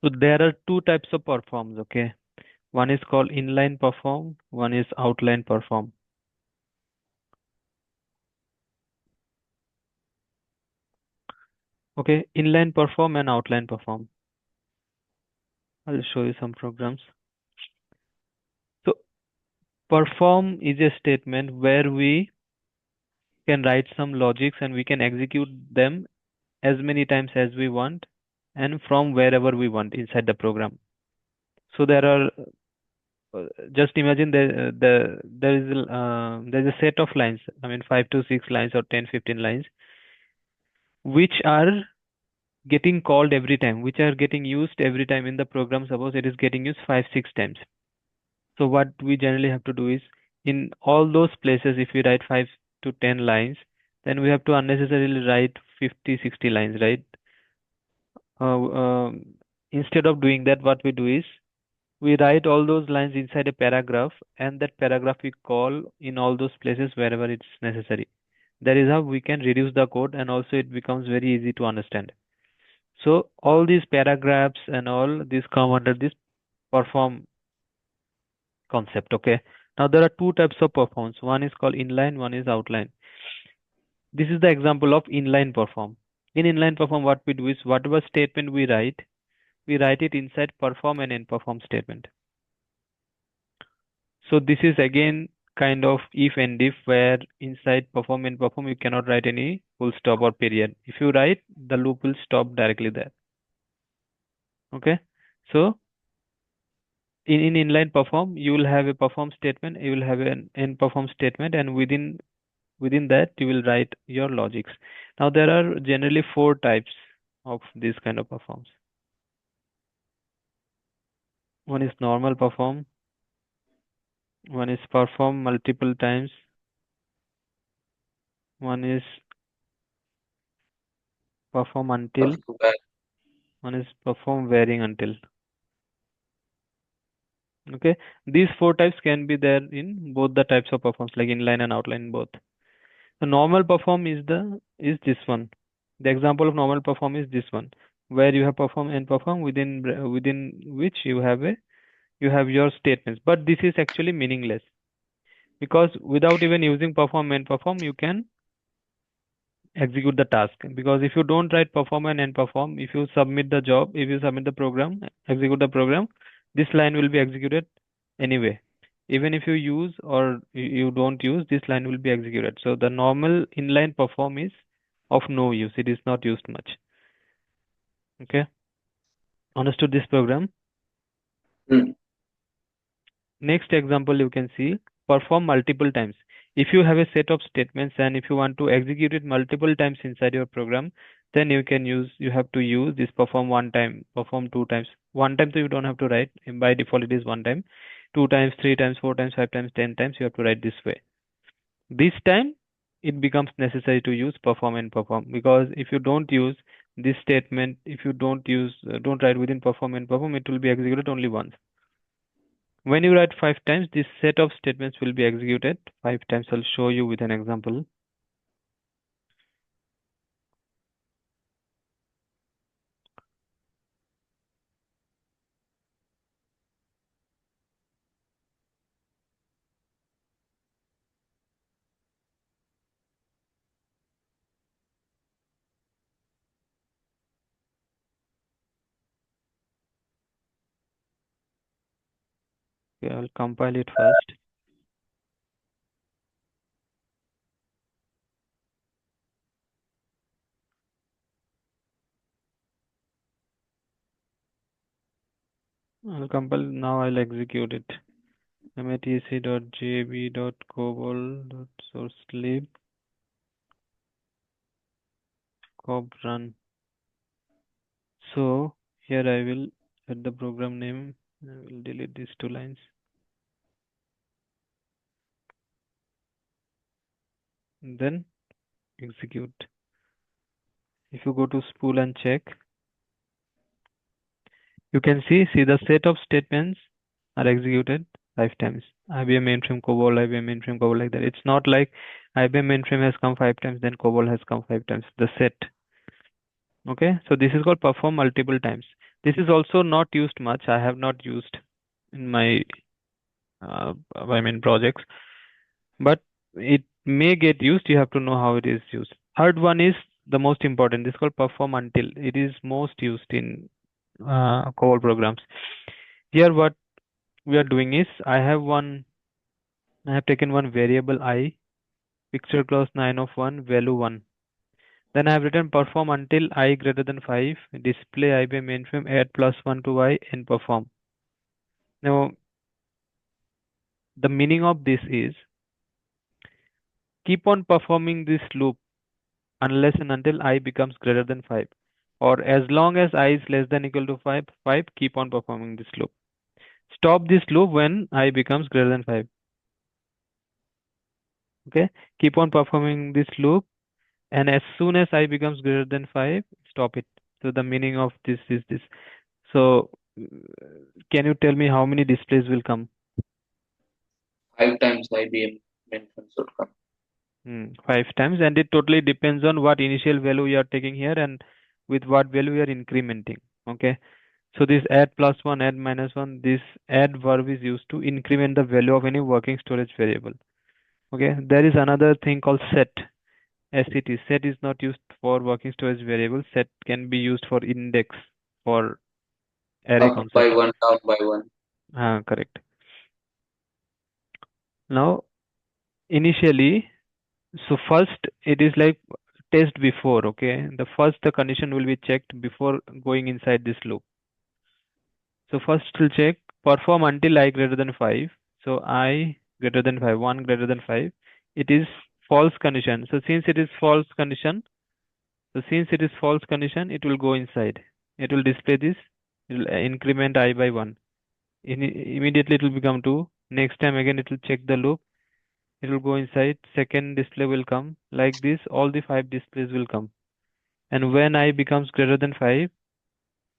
So there are two types of performs, okay? One is called inline perform, one is outline perform. Okay, inline perform and outline perform. I'll show you some programs. So perform is a statement where we can write some logics and we can execute them as many times as we want and from wherever we want inside the program. So there are just imagine there's a set of lines. I mean 5 to 6 lines or 10, 15 lines which are getting called every time, which are getting used every time in the program. Suppose it is getting used 5, 6 times. So what we generally have to do is in all those places, if we write 5 to 10 lines, then we have to unnecessarily write 50, 60 lines, right? Uh, um, Instead of doing that, what we do is we write all those lines inside a paragraph, and that paragraph we call in all those places wherever it's necessary. That is how we can reduce the code, and also it becomes very easy to understand. So all these paragraphs and all these come under this perform concept. Okay. Now there are two types of performs. One is called inline, one is outline. This is the example of inline perform. In inline perform, what we do is whatever statement we write it inside perform and end perform statement. So this is again kind of if and if where inside perform and perform you cannot write any full stop or period. If you write, the loop will stop directly there. Okay. So in inline perform, you will have a perform statement, you will have an end perform statement, and within that you will write your logics. Now there are generally four types of this kind of performs. One is normal perform, one is perform multiple times, one is perform until, one is perform varying until. Okay, these four types can be there in both the types of performs, like inline and outline both. The normal perform is this one. The example of normal perform is this one, where you have perform and perform within which you have your statements. But this is actually meaningless because without even using perform and perform, you can execute the task. Because if you don't write perform and end perform, if you submit the job, if you submit the program, execute the program, this line will be executed anyway. Even if you use or you don't use, this line will be executed. So the normal inline perform is of no use. It is not used much. Okay. Understood this program? Hmm. Next example you can see perform multiple times. If you have a set of statements and if you want to execute it multiple times inside your program, then you have to use this perform one time, perform 2 times. One time so you don't have to write. By default it is one time. 2 times, 3 times, 4 times, 5 times, 10 times you have to write this way. This time it becomes necessary to use perform and perform because if you don't use this statement, if you don't write within perform and perform, it will be executed only once. When you write 5 times, this set of statements will be executed 5 times. I'll show you with an example. Okay, I'll compile it first. I'll compile now. I'll execute it. matc.jb.cobol.sourcelib cob run. So here I will add the program name. I will delete these 2 lines. Then execute. If you go to spool and check, you can see the set of statements are executed 5 times. IBM mainframe Cobol, IBM mainframe Cobol, like that. It's not like IBM mainframe has come 5 times, then Cobol has come 5 times. The set. Okay, so this is called perform multiple times. This is also not used much. I have not used in my projects, but it may get used. You have to know how it is used. Third one is the most important. This is called perform until. It is most used in Cobol programs. Here, what we are doing is I have taken one variable I, picture clause 9 of 1, value 1. Then I have written perform until I greater than 5, display I by mainframe, add plus 1 to I, and perform. Now, the meaning of this is keep on performing this loop unless and until I becomes greater than 5. Or as long as I is less than equal to 5, keep on performing this loop. Stop this loop when I becomes greater than 5. Okay? Keep on performing this loop, and as soon as I becomes greater than 5, stop it. So the meaning of this is this. So can you tell me how many displays will come? 5 times IBM mainframes would come. 5 times, and it totally depends on what initial value you are taking here and with what value you are incrementing. Okay, so this add plus one, add minus one, this add verb is used to increment the value of any working storage variable. Okay, there is another thing called set. Set. Set is not used for working storage variable. Set can be used for index for array Up by concept. one, down by one. Correct. Now, initially, so first it is like test before, okay? The condition will be checked before going inside this loop. So first it will check perform until I greater than 5. So I greater than 5, 1 greater than 5. It is false condition. So since it is false condition, it will go inside. It will display this. It will increment I by 1. Immediately it will become 2. Next time again it will check the loop. It will go inside. Second display will come. Like this, all the 5 displays will come. And when I becomes greater than 5,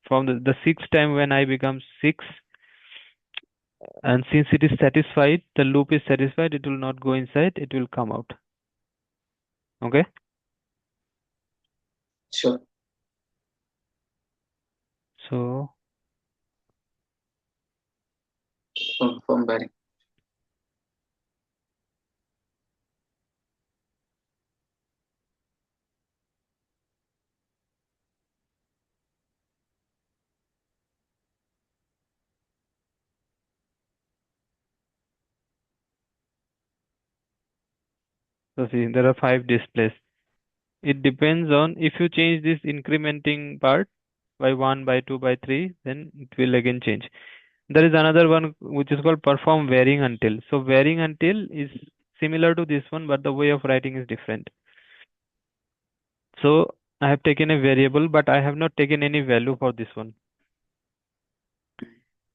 from the sixth time when I becomes 6, and since it is satisfied, the loop is satisfied, it will not go inside, it will come out. Okay? Sure. So, From bearing. so see, there are 5 displays. It depends on if you change this incrementing part by 1, by 2, by 3, then it will again change. There is another one which is called perform varying until. So, varying until is similar to this one, but the way of writing is different. So, I have taken a variable, but I have not taken any value for this one.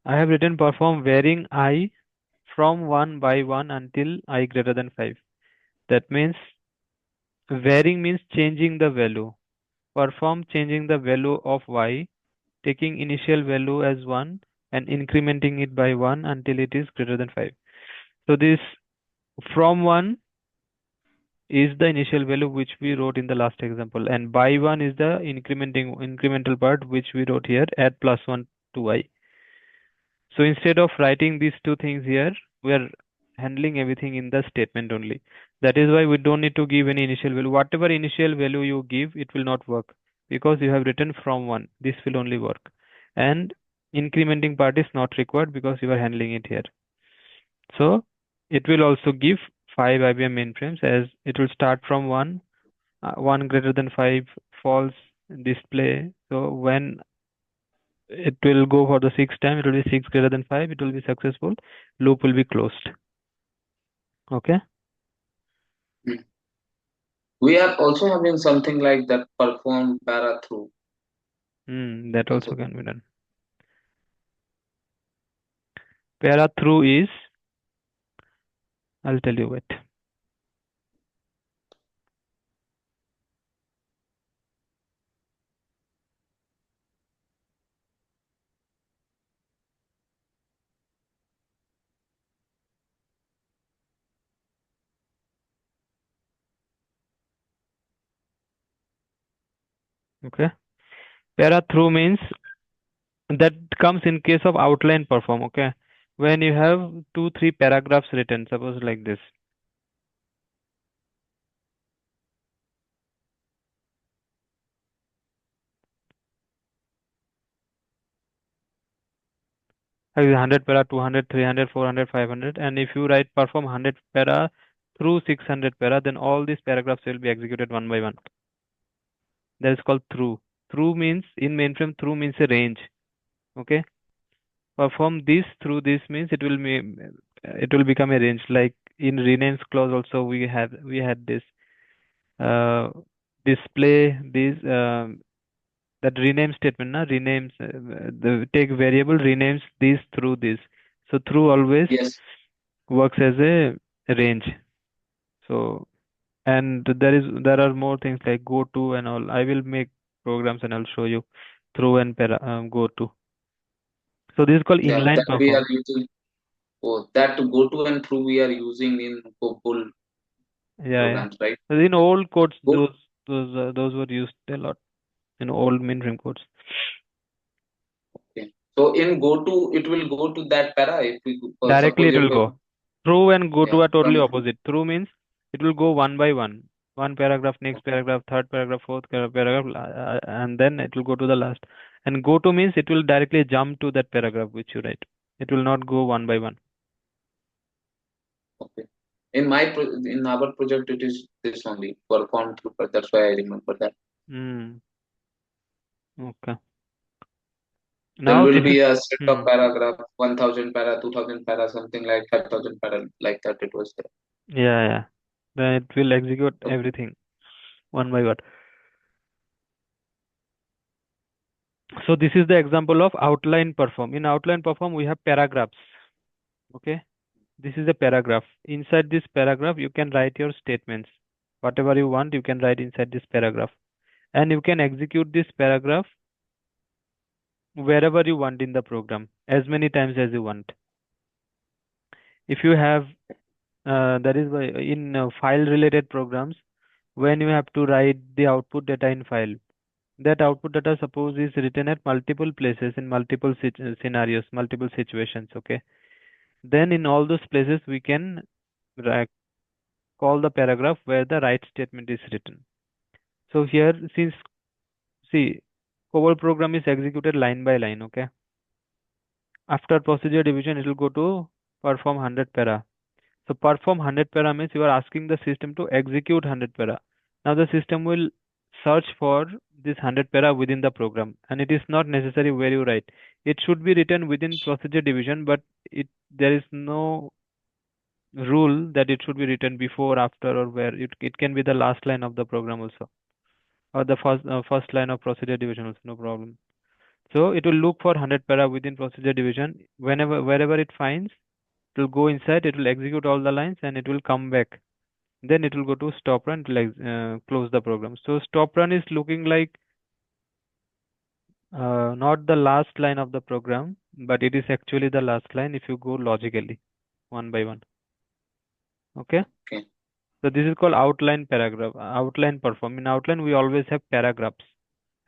I have written perform varying I from 1 by 1 until I greater than 5. That means varying means changing the value. Perform changing the value of y, taking initial value as 1 and incrementing it by 1 until it is greater than 5. So this from 1 is the initial value which we wrote in the last example, and by 1 is the incremental part which we wrote here, add plus 1 to y. So instead of writing these two things here, we are handling everything in the statement only. That is why we don't need to give any initial value. Whatever initial value you give, it will not work because you have written from 1. This will only work. And incrementing part is not required because you are handling it here. So it will also give 5 IBM mainframes as it will start from 1, 1 greater than 5, false display. So when it will go for the sixth time, it will be 6 greater than 5, it will be successful, loop will be closed. Okay. Mm. We are also having something like that perform para through. That Also, also can be done. Para through is, I'll tell you what. Okay. Para through means That comes in case of outline perform, okay? When you have two, three paragraphs written, suppose like this. Like 100 para, 200, 300, 400, 500, and if you write perform 100 para through 600 para, then all these paragraphs will be executed one by one. That is called through. Through means in mainframe, through means a range. Okay. Perform this through this means it will become a range. Like in renames clause also we had this uh, display this that rename statement na renames the take variable renames this through this. So through always Yes. works as a range. So and there are more things like go to and all. I will make programs and I'll show you through and go to. So this is called Yeah, inline that we perform. are using. Oh, that to go to and through we are using in Cobol Yeah, yeah. programs, right? So in old codes, Go. those were used a lot in old mainframe codes. Okay. So in go to, it will go to that para if we Directly suppose it if will go. Through and go to yeah are totally from opposite. Through means it will go one by one. One paragraph, next paragraph, third paragraph, fourth paragraph, and then it will go to the last. And go to means it will directly jump to that paragraph which you write. It will not go one by one. okay. In our project it is this only performed through, but that's why I remember that. Hmm. Okay. There Now will this is. be a set of Hmm. paragraph, 1000 para, 2000 para, something like 5000 para, like that it was there. Yeah, yeah. Then it will execute Okay. everything one by one. So this is the example of outline perform. In outline perform, we have paragraphs. Okay. This is a paragraph. Inside this paragraph, you can write your statements. Whatever you want, you can write inside this paragraph. And you can execute this paragraph wherever you want in the program, as many times as you want. If you have, that is why in file related programs, when you have to write the output data in file, that output data suppose is written at multiple places in multiple scenarios, multiple situations, okay? Then in all those places, we can ri- call the paragraph where the right statement is written. So here, since see, Cobol program is executed line by line, okay? After procedure division, it will go to perform 100 para. So perform 100 para means you are asking the system to execute 100 para. Now the system will search for this 100 para within the program, and it is not necessary where you write. It should be written within procedure division, but there is no rule that it should be written before, after, or where. It can be the last line of the program also, or the first line of procedure division also, no problem. So it will look for 100 para within procedure division. Wherever it finds, it will go inside, it will execute all the lines, and it will come back. Then it will go to stop run, it will close the program. So stop run is looking like not the last line of the program, but it is actually the last line if you go logically, one by one. Okay. Okay. So this is called outline paragraph, outline perform. In outline, we always have paragraphs,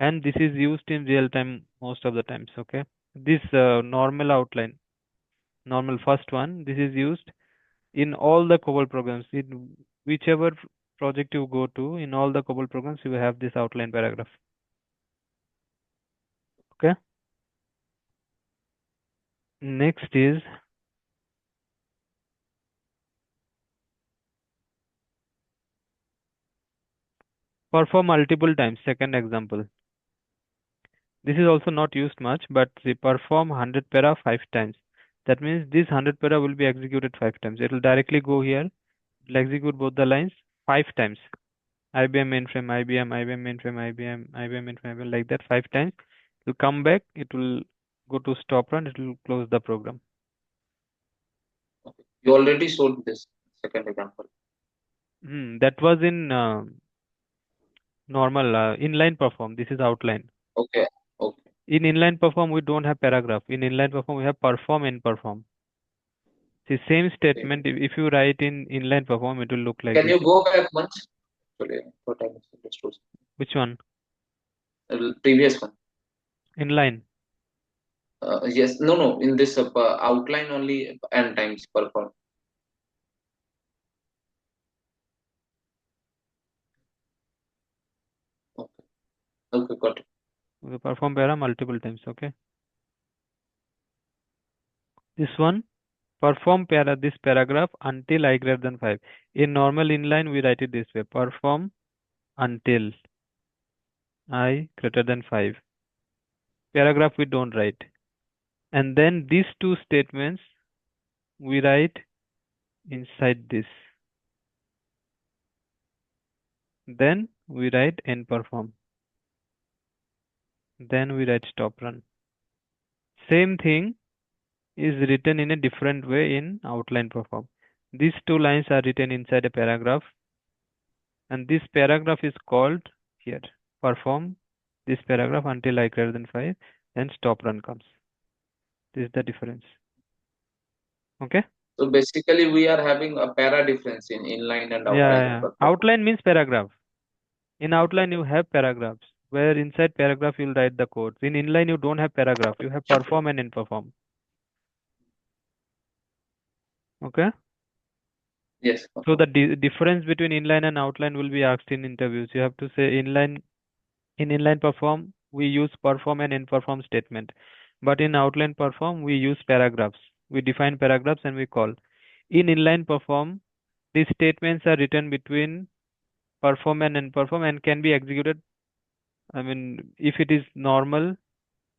and this is used in real time most of the times. Okay. This normal outline, normal first one, this is used in all the Cobol programs. In whichever project you go to, in all the Cobol programs, you have this outline paragraph. Okay. Next is perform multiple times. Second example. This is also not used much, but we perform 100 para 5 times. That means this 100 para will be executed 5 times. It will directly go here, it will execute both the lines 5 times. IBM mainframe, IBM, IBM mainframe, IBM, IBM mainframe, IBM, like that 5 times. It will come back, it will go to stop run, it will close the program. Okay. You already showed this second example. That was in normal inline perform. This is outline. Okay. Okay. In inline perform, we don't have paragraph. In inline perform, we have perform and perform. The same Okay. statement, if you write in inline perform, it will look like Can this. you go back once? Sorry, what I misunderstood. Which one? The previous one. Inline. Yes, no, no. In this outline only n times perform. Okay, okay, got it. We perform para multiple times. Okay. This one, perform this paragraph until I greater than 5. In normal inline, we write it this way: perform until I greater than 5. Paragraph we don't write. And then these two statements we write inside this. Then we write end perform. Then we write stop run. Same thing is written in a different way in outline perform. These two lines are written inside a paragraph, and this paragraph is called here perform this paragraph until I greater than 5, then stop run comes. This is the difference. Okay? So basically, we are having a para difference in inline and Yeah, outline yeah. perform. Outline means paragraph. In outline you have paragraphs, where inside paragraph you'll write the code. In inline you don't have paragraph, you have perform and in perform. Okay? Yes, So perform. the difference between inline and outline will be asked in interviews. You have to say inline. In inline perform, we use perform and in perform statement. But in outline perform, we use paragraphs. We define paragraphs and we call. In inline perform, these statements are written between perform and in perform and can be executed. I mean, if it is normal,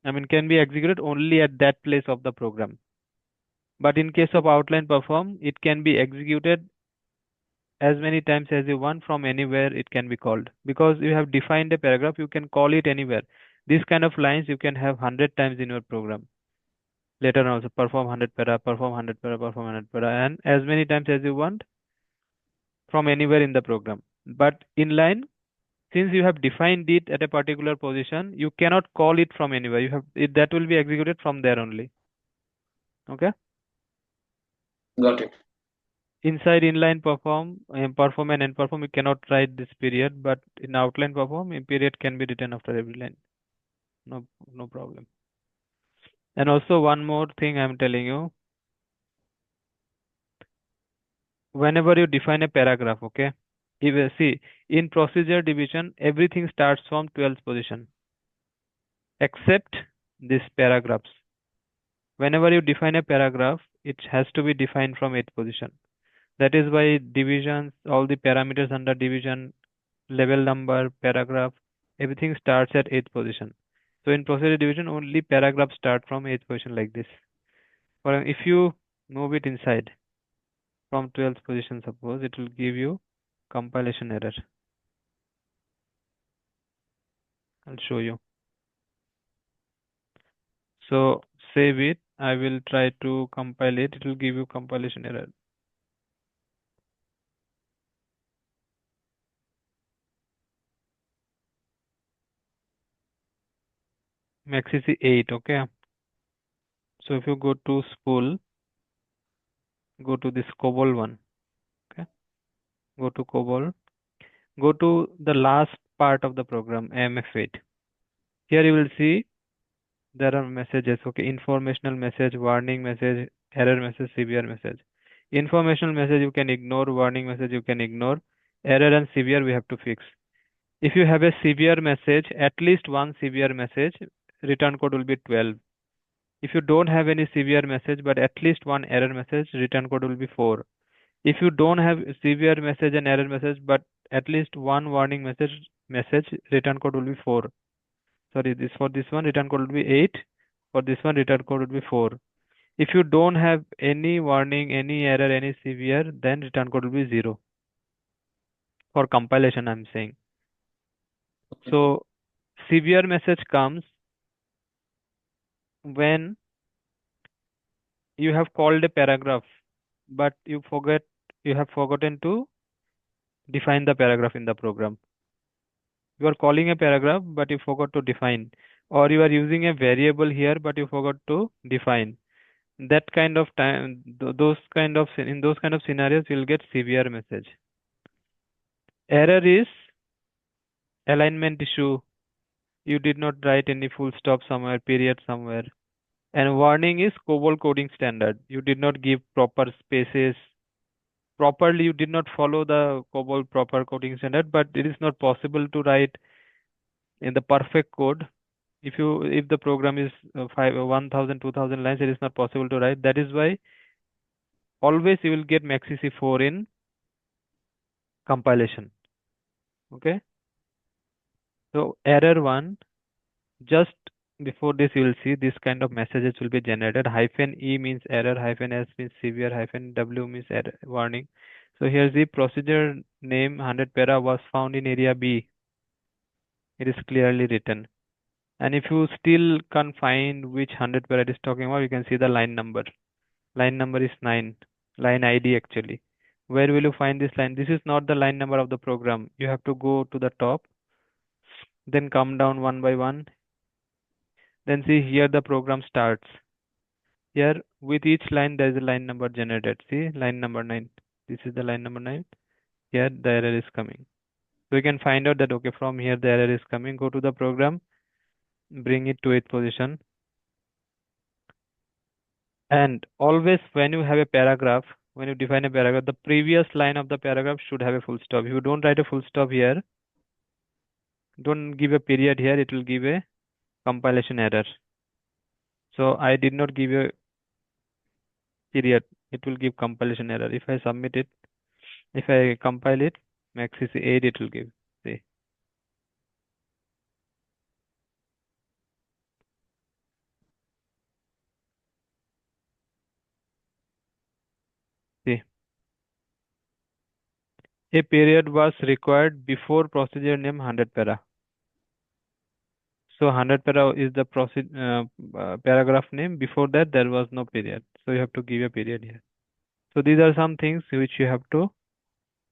I mean, can be executed only at that place of the program. But in case of outline perform, it can be executed as many times as you want from anywhere it can be called. Because you have defined a paragraph, you can call it anywhere. These kind of lines you can have 100 times in your program. Later on also perform 100 para, perform 100 para, perform 100 para, and as many times as you want from anywhere in the program. But inline, since you have defined it at a particular position, you cannot call it from anywhere. You have it, that will be executed from there only. Okay. Got it. Inside inline perform, perform and end perform, you cannot write this period, but in outline perform, a period can be written after every line. No, no problem. And also one more thing I'm telling you, whenever you define a paragraph, okay, if you see in procedure division, everything starts from 12th position except these paragraphs. Whenever you define a paragraph, it has to be defined from 8th position. That is why divisions, all the parameters under division, level number, paragraph, everything starts at 8th position. So in procedure division, only paragraphs start from 8th position like this. Or if you move it inside from 12th position, suppose it will give you compilation error. I'll show you. So save it. I will try to compile it. It will give you compilation error. Max is 8. Okay. So if you go to spool, go to this Cobol one. Okay. Go to Cobol. Go to the last part of the program, AMF8. Here you will see there are messages. Okay. Informational message, warning message, error message, severe message. Informational message you can ignore, warning message you can ignore. Error and severe we have to fix. If you have a severe message, at least one severe message, return code will be 12. If you don't have any severe message but at least one error message, return code will be 4. If you don't have severe message and error message but at least one warning message, return code will be 4. Sorry, this for this one return code will be 8. For this one return code will be 4. If you don't have any warning, any error, any severe, then return code will be 0. For compilation I'm saying. Okay. So severe message comes when you have called a paragraph, but you have forgotten to define the paragraph in the program. You are calling a paragraph, but you forgot to define, or you are using a variable here, but you forgot to define. That kind of time, those kind of in those kind of scenarios, you'll get severe message. Error is alignment issue. You did not write any full stop somewhere, period somewhere. And warning is COBOL coding standard. You did not give proper spaces properly. You did not follow the COBOL proper coding standard, but it is not possible to write in the perfect code. If the program is 1,000 2,000 lines, it is not possible to write. That is why always you will get maxi 4 in compilation. Okay. So error one, just before this you will see this kind of messages will be generated. Hyphen E means error, hyphen S means severe, hyphen W means error, warning. So here's the procedure name 100 para was found in area B. It is clearly written. And if you still can't find which 100 para it is talking about, you can see the line number. Line number is 9. Line ID actually. Where will you find this line? This is not the line number of the program. You have to go to the top, then come down one by one. Then see here the program starts. Here with each line there is a line number generated. See line number 9. This is the line number 9. Here the error is coming. So you can find out that okay, from here the error is coming. Go to the program, bring it to its position. And always when you have a paragraph, when you define a paragraph, the previous line of the paragraph should have a full stop. If you don't write a full stop here, don't give a period here, it will give a compilation error. So I did not give a period, it will give compilation error. If I submit it, if I compile it, max is 8, it will give. See, see, a period was required before procedure name 100 para. So 100 para is the paragraph name. Before that, there was no period. So you have to give a period here. So these are some things which you have to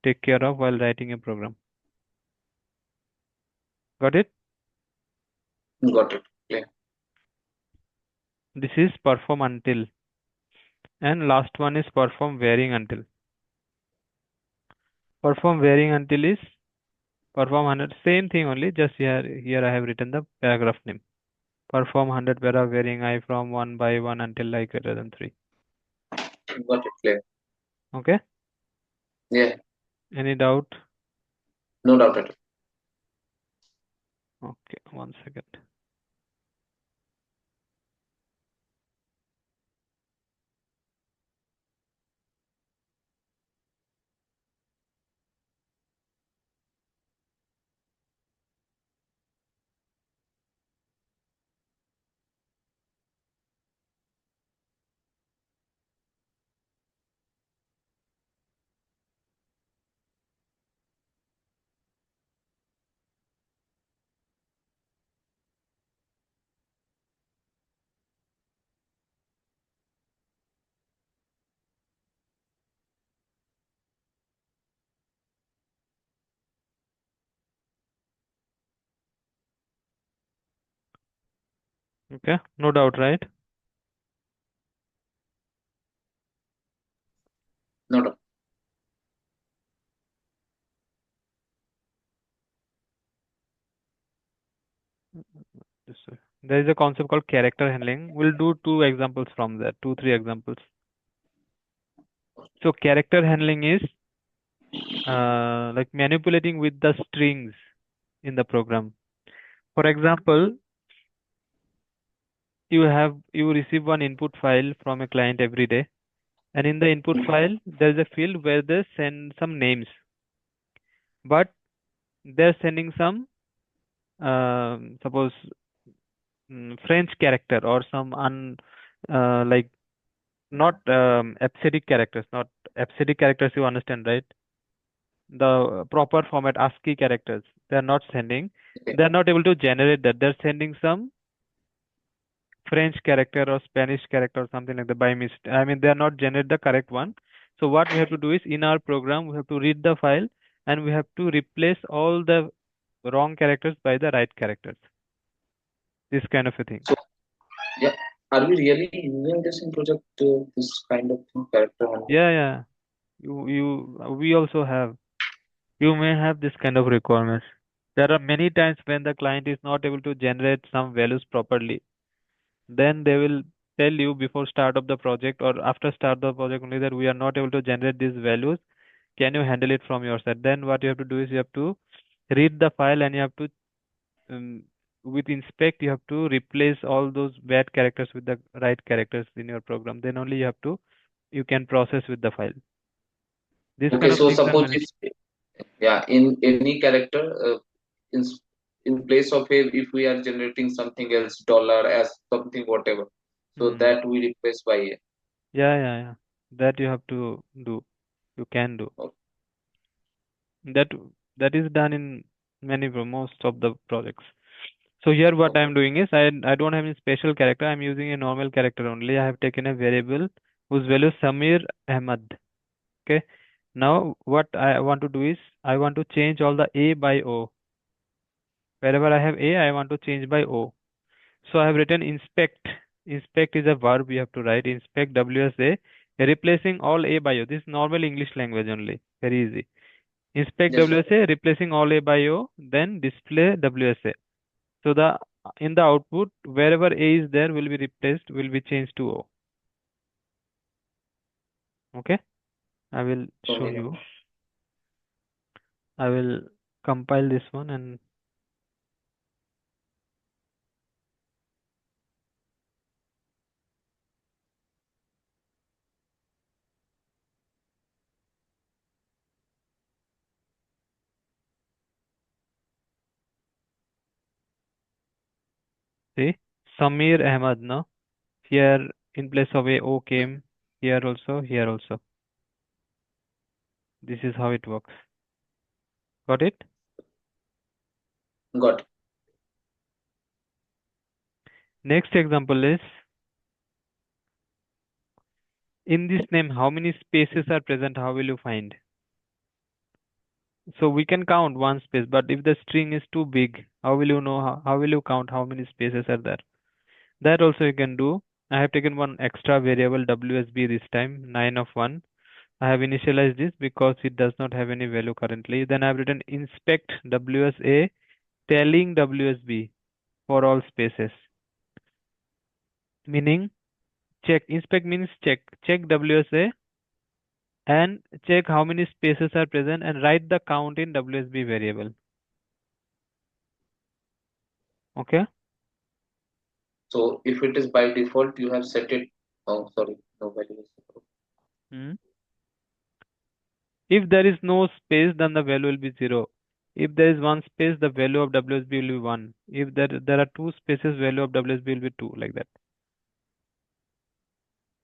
take care of while writing a program. Got it? Got it. Clear. This is perform until. And last one is perform varying until. Perform varying until is perform 100. Same thing only. Just here I have written the paragraph name. Perform 100 para varying I from 1 by 1 until I greater than 3. Got it. Clear. Okay? Yeah. Any doubt? No doubt at all. Okay, 1 second. Okay, no doubt, right? No doubt. There is a concept called character handling. We'll do two examples from there, two, three examples. So character handling is like manipulating with the strings in the program. For example, you receive one input file from a client every day, and in the input file there is a field where they send some names, but they're sending some suppose French character or some like not abcd characters, not abcd characters. You understand, right? The proper format ASCII characters. They're not sending. Okay. They're not able to generate that. They're sending some French character or Spanish character or something like that by mistake. I mean, they are not generate the correct one. So what we have to do is in our program, we have to read the file and we have to replace all the wrong characters by the right characters. This kind of a thing. So, yeah. Are we really using this in project, this kind of thing, character handling? Yeah, yeah. We also have. You may have this kind of requirements. There are many times when the client is not able to generate some values properly. Then they will. tell you before start of the project or after start of the project only that we are not able to generate these values. Can you handle it from your side? Then what you have to do is you have to read the file and you have to um, with inspect you have to replace all those bad characters with the right characters in your program. Then only you can process with the file. This Okay, kind of so things are suppose managed. if, yeah, in any character, in in place of a, if we are generating something else, dollar as something whatever, so Hmm. that we replace by a. Yeah. That you have to do. You can do. Okay, That that is done in most of the projects. So here what okay. I'm doing is I don't have any special character. I'm using a normal character only. I have taken a variable whose value is Samir Ahmad. Okay. Now what I want to do is I want to change all the A by O. Wherever I have A, I want to change by O. So I have written inspect. Inspect is a verb you have to write. Inspect WSA, replacing all A by O. This is normal English language only. Very easy. Inspect Yes, sir. WSA, replacing all A by O, then display WSA. So the in the output, wherever A is there will be replaced, will be changed to O. Okay, I will show Samir. you. I will compile this one and see Samir Ahmad now. Here in place of A O came here also, here also. This is how it works. Got it? Got it. Next example is in this name, how many spaces are present? How will you find? So we can count one space, but if the string is too big, how will you know? How will you count how many spaces are there? That also you can do. I have taken one extra variable WSB this time, 9 of 1. I have initialized this because it does not have any value currently. Then I have written inspect WSA telling WSB for all spaces. Meaning check. Inspect means check. Check WSA and check how many spaces are present and write the count in WSB variable. Okay. So if it is by default, you have set it. Oh, sorry, no value is set. Hmm. If there is no space, then the value will be 0. If there is one space, the value of WSB will be 1. If there are two spaces, value of WSB will be 2, like that.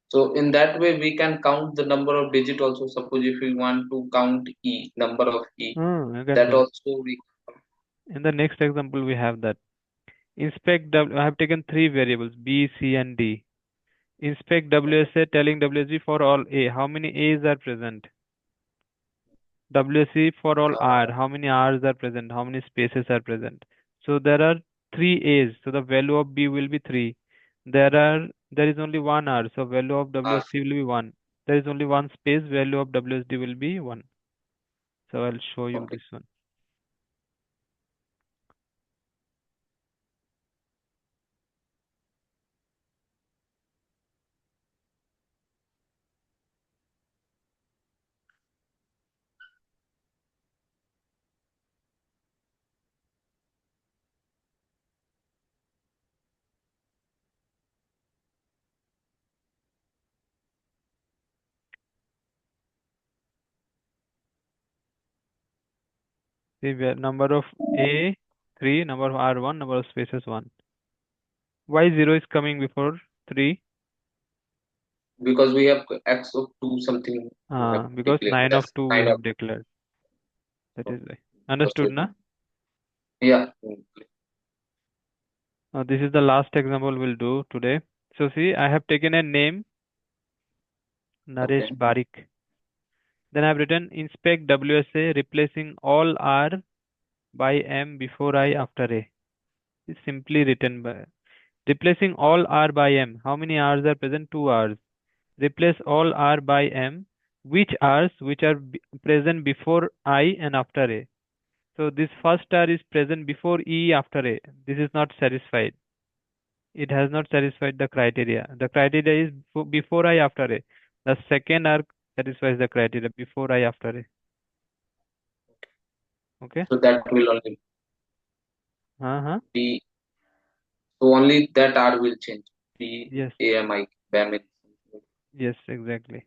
So in that way, we can count the number of digit also. Suppose if we want to count e, number of e, You can that do. also we. In the next example, we have that. Inspect W. I have taken three variables B, C, and D. Inspect WSA telling WSB for all A. How many A's are present? WSC for all R. How many R's are present? How many spaces are present? So there are three A's. So the value of B will be 3. There is only one R. So value of WSC will be 1. There is only one space. Value of WSD will be 1. So I'll show you Okay. this one. See where number of A 3, number of R 1, number of spaces 1. Why 0 is coming before 3? Because we have x of 2 something we have Because declared 9 of as 2 we 9 of. have declared. That So is why. just Understood, with, na? yeah. This is the last example we'll do today. So see, I have taken a name, Naresh Okay. Barik. Then I've written inspect WSA replacing all R by M before I after A. It's simply written by replacing all R by M. How many R's are present? 2 R's. Replace all R by M. Which R's which are present before I and after A? So this first R is present before E after A. This is not satisfied. It has not satisfied the criteria. The criteria is before I, after A. The second arc satisfies the criteria before I, after A. Okay? So that will only Uh-huh. be, so only that R will change. B Yes. A M I BAM. Yes, exactly.